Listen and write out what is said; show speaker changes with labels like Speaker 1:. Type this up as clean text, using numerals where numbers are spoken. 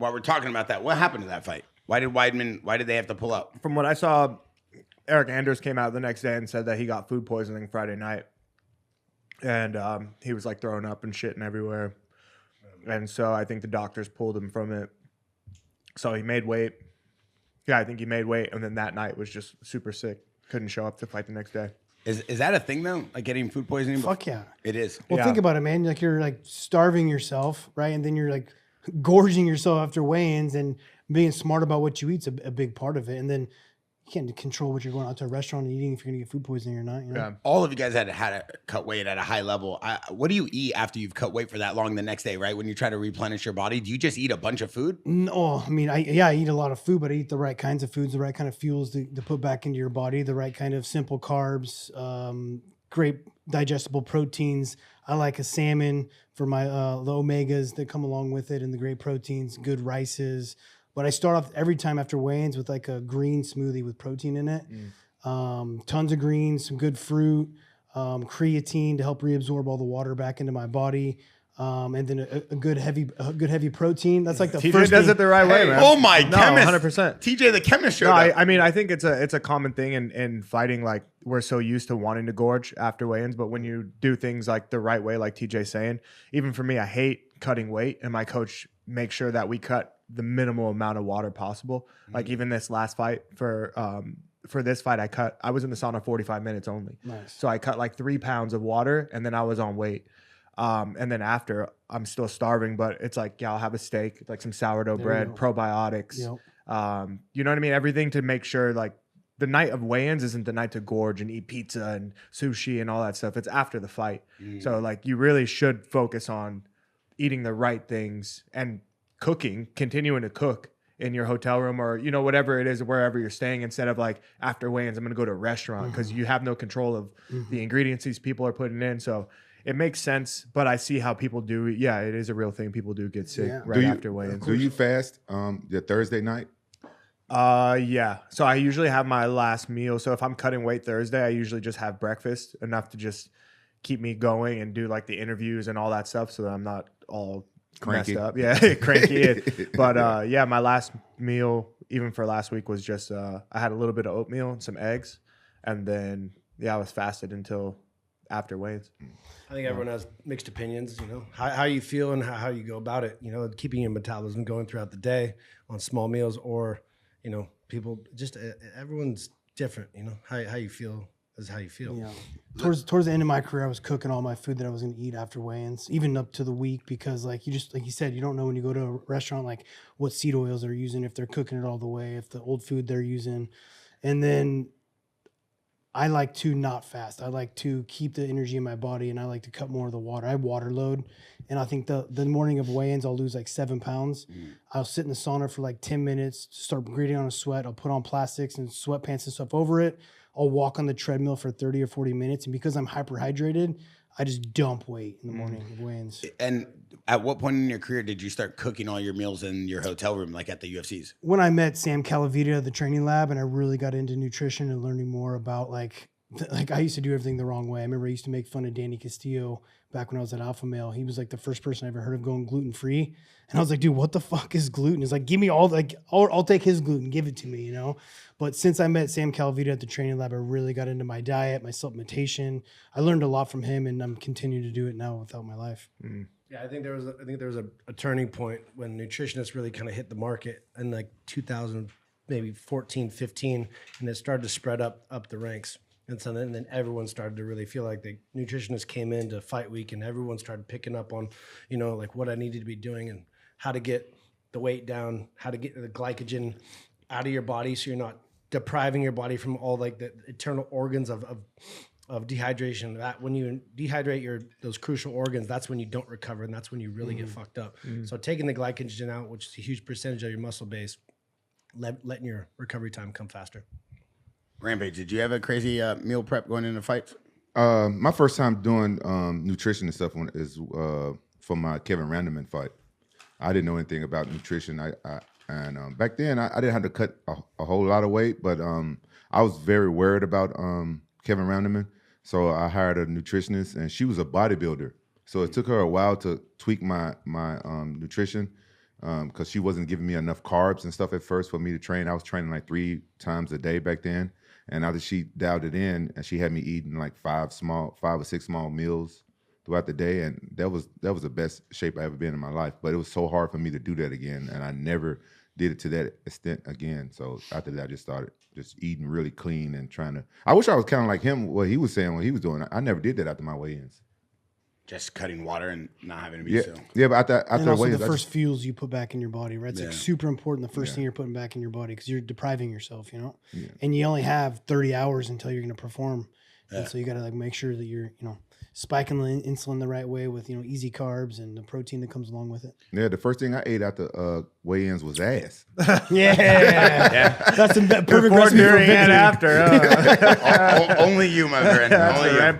Speaker 1: while we're talking about that, what happened to that fight? Why did they have to pull out?
Speaker 2: From what I saw, Eric Anders came out the next day and said that he got food poisoning Friday night. And he was like throwing up and shitting everywhere. And so I think the doctors pulled him from it. So he made weight. Yeah, I think he made weight. And then that night was just super sick. Couldn't show up to fight the next day.
Speaker 1: Is that a thing though? Like getting food poisoning?
Speaker 3: Fuck yeah.
Speaker 1: It is.
Speaker 3: Well, think about it, man. Like you're like starving yourself, right? And then you're like gorging yourself after weigh-ins, and being smart about what you eat's a big part of it. And then you can't control what you're going out to a restaurant and eating if you're going to get food poisoning or not. You know?
Speaker 2: Yeah.
Speaker 1: All of you guys had to cut weight at a high level. What do you eat after you've cut weight for that long the next day, right? When you try to replenish your body, do you just eat a bunch of food?
Speaker 3: No, I mean, I eat a lot of food, but I eat the right kinds of foods, the right kind of fuels to put back into your body, the right kind of simple carbs, great digestible proteins. I like a salmon for my the omegas that come along with it, and the great proteins, good rices. But I start off every time after weigh-ins with like a green smoothie with protein in it. Tons of greens, some good fruit, creatine to help reabsorb all the water back into my body. And then a good heavy protein. That's like the
Speaker 2: TJ
Speaker 3: first
Speaker 2: does
Speaker 3: thing.
Speaker 2: it the right way, man.
Speaker 1: Oh my
Speaker 2: No,
Speaker 1: chemist.
Speaker 2: 100%.
Speaker 1: TJ the chemist showed
Speaker 2: No,
Speaker 1: up.
Speaker 2: I mean, I think it's a common thing in fighting. Like, we're so used to wanting to gorge after weigh-ins, but when you do things like the right way, like TJ's saying, even for me, I hate cutting weight, and my coach makes sure that we cut the minimal amount of water possible. Like even this last fight for this fight, I was in the sauna 45 minutes only.
Speaker 3: Nice.
Speaker 2: So I cut like 3 pounds of water, and then I was on weight. And then after, I'm still starving, but it's like, yeah, I'll have a steak, like some sourdough bread, probiotics.
Speaker 3: Yep.
Speaker 2: You know what I mean? Everything to make sure like the night of weigh-ins isn't the night to gorge and eat pizza and sushi and all that stuff. It's after the fight. So like you really should focus on eating the right things and cooking, continuing to cook in your hotel room or, you know, whatever it is, wherever you're staying, instead of like after weigh-ins, I'm going to go to a restaurant, because you have no control of the ingredients these people are putting in. So it makes sense, but I see how people do it. Yeah, it is a real thing. People do get sick right after weigh-ins.
Speaker 4: Do you fast the Thursday night?
Speaker 2: Yeah. So I usually have my last meal. So if I'm cutting weight Thursday, I usually just have breakfast, enough to just keep me going and do like the interviews and all that stuff, so that I'm not all
Speaker 4: Cranky.
Speaker 2: messed up. Yeah, cranky. But yeah, my last meal, even for last week, was just I had a little bit of oatmeal and some eggs, and then I was fasted until after weigh-ins.
Speaker 5: I think everyone has mixed opinions, you know, how you feel and how you go about it, you know, keeping your metabolism going throughout the day on small meals, or, you know, people just, everyone's different, you know, how you feel is how you feel.
Speaker 3: Yeah. Towards the end of my career, I was cooking all my food that I was going to eat after weigh-ins, even up to the week, because like you said, you don't know when you go to a restaurant, like what seed oils they're using, if they're cooking it all the way, if the old food they're using. And then I like to not fast. I like to keep the energy in my body, and I like to cut more of the water. I water load, and I think the morning of weigh-ins, I'll lose like 7 pounds. I'll sit in the sauna for like 10 minutes, start breathing on a sweat. I'll put on plastics and sweatpants and stuff over it. I'll walk on the treadmill for 30 or 40 minutes, and because I'm hyperhydrated, I just dump weight in the morning of weigh-ins.
Speaker 1: And at what point in your career did you start cooking all your meals in your hotel room, like at the UFCs?
Speaker 3: When I met Sam California at the training lab, and I really got into nutrition and learning more about like I used to do everything the wrong way. I remember I used to make fun of Danny Castillo back when I was at Alpha Male. He was like the first person I ever heard of going gluten-free. And I was like, dude, what the fuck is gluten? It's like, give me all, like, I'll take his gluten, give it to me, you know? But since I met Sam California at the training lab, I really got into my diet, my supplementation. I learned a lot from him, and I'm continuing to do it now without my life.
Speaker 5: Yeah, I think there was a turning point when nutritionists really kind of hit the market in like 2000, maybe 14, 15, and it started to spread up the ranks. And so then everyone started to really feel like the nutritionists came into fight week, and everyone started picking up on, you know, like what I needed to be doing and how to get the weight down, how to get the glycogen out of your body so you're not depriving your body from all like the internal organs of dehydration. That when you dehydrate those crucial organs, that's when you don't recover, and that's when you really get fucked up. So taking the glycogen out, which is a huge percentage of your muscle base, letting your recovery time come faster.
Speaker 1: Rampage, did you have a crazy meal prep going into fights?
Speaker 4: My first time doing nutrition and stuff is for my Kevin Randerman fight. I didn't know anything about nutrition. And back then I didn't have to cut a whole lot of weight, but I was very worried about Kevin Randerman. So I hired a nutritionist, and she was a bodybuilder. So it took her a while to tweak my nutrition. because she wasn't giving me enough carbs and stuff at first for me to train. I was training like 3 times a day back then. And after she dialed it in, and she had me eating like 5 or 6 small meals throughout the day, and that was the best shape I ever been in my life. But it was so hard for me to do that again, and I never did it to that extent again. So after that, I just started just eating really clean and trying to. I wish I was kind of like him, what he was saying, what he was doing. I never did that after my weigh-ins.
Speaker 1: Just cutting water and not having to be
Speaker 4: Yeah,
Speaker 1: so.
Speaker 4: yeah, but after
Speaker 3: And also
Speaker 4: weigh-ins,
Speaker 3: the first fuels you put back in your body, right? It's
Speaker 1: Yeah.
Speaker 3: like super important. The first thing you're putting back in your body because you're depriving yourself, you know. And you only have 30 hours until you're going to perform, and so you got to like make sure that you're, you know, spiking the insulin the right way with, you know, easy carbs and the protein that comes along with it.
Speaker 4: Yeah, the first thing I ate after weigh-ins was ass.
Speaker 3: Yeah, that's the perfect
Speaker 2: Before,
Speaker 3: recipe for
Speaker 2: during, and
Speaker 3: victory.
Speaker 2: after.
Speaker 1: Only you, my friend. Only you.